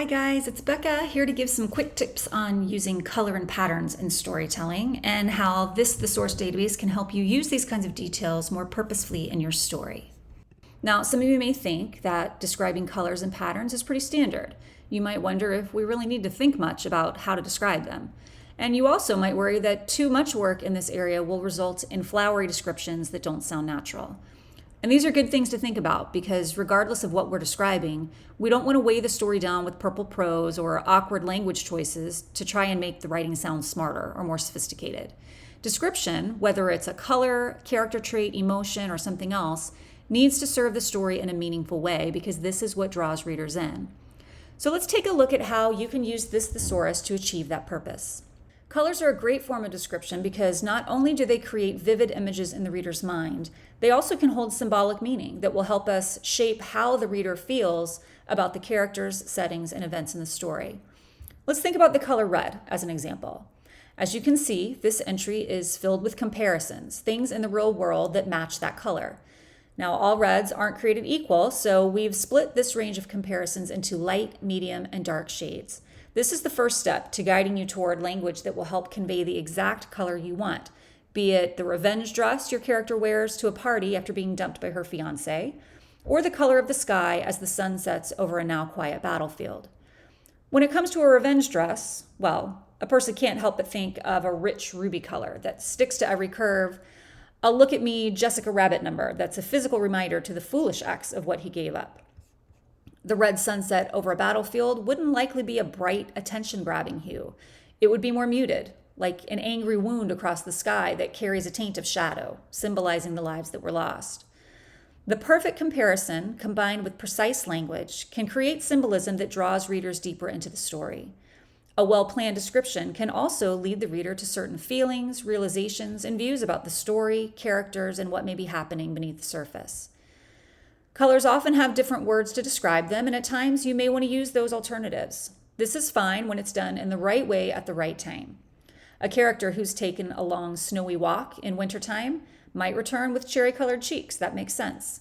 Hi guys, it's Becca here to give some quick tips on using color and patterns in storytelling and how the source database can help you use these kinds of details more purposefully in your story. Now, some of you may think that describing colors and patterns is pretty standard. You might wonder if we really need to think much about how to describe them. And you also might worry that too much work in this area will result in flowery descriptions that don't sound natural. And these are good things to think about because regardless of what we're describing, we don't want to weigh the story down with purple prose or awkward language choices to try and make the writing sound smarter or more sophisticated. Description, whether it's a color, character trait, emotion, or something else, needs to serve the story in a meaningful way because this is what draws readers in. So let's take a look at how you can use this thesaurus to achieve that purpose. Colors are a great form of description because not only do they create vivid images in the reader's mind, they also can hold symbolic meaning that will help us shape how the reader feels about the characters, settings, and events in the story. Let's think about the color red as an example. As you can see, this entry is filled with comparisons, things in the real world that match that color. Now, all reds aren't created equal, so we've split this range of comparisons into light, medium, and dark shades. This is the first step to guiding you toward language that will help convey the exact color you want, be it the revenge dress your character wears to a party after being dumped by her fiancé, or the color of the sky as the sun sets over a now quiet battlefield. When it comes to a revenge dress, well, a person can't help but think of a rich ruby color that sticks to every curve, a look at me Jessica Rabbit number that's a physical reminder to the foolish ex of what he gave up. The red sunset over a battlefield wouldn't likely be a bright, attention-grabbing hue. It would be more muted, like an angry wound across the sky that carries a taint of shadow, symbolizing the lives that were lost. The perfect comparison, combined with precise language, can create symbolism that draws readers deeper into the story. A well-planned description can also lead the reader to certain feelings, realizations, and views about the story, characters, and what may be happening beneath the surface. Colors often have different words to describe them, and at times you may want to use those alternatives. This is fine when it's done in the right way at the right time. A character who's taken a long snowy walk in wintertime might return with cherry-colored cheeks. That makes sense.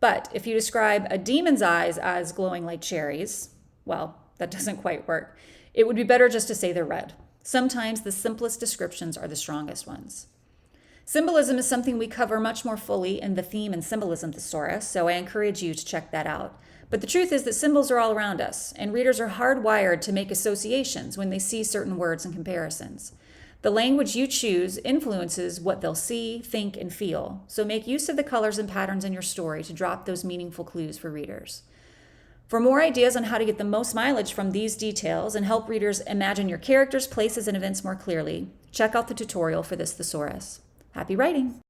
But if you describe a demon's eyes as glowing like cherries, well, that doesn't quite work. It would be better just to say they're red. Sometimes the simplest descriptions are the strongest ones. Symbolism is something we cover much more fully in the Theme and Symbolism Thesaurus, so I encourage you to check that out. But the truth is that symbols are all around us, and readers are hardwired to make associations when they see certain words and comparisons. The language you choose influences what they'll see, think, and feel, so make use of the colors and patterns in your story to drop those meaningful clues for readers. For more ideas on how to get the most mileage from these details and help readers imagine your characters, places, and events more clearly, check out the tutorial for this thesaurus. Happy writing!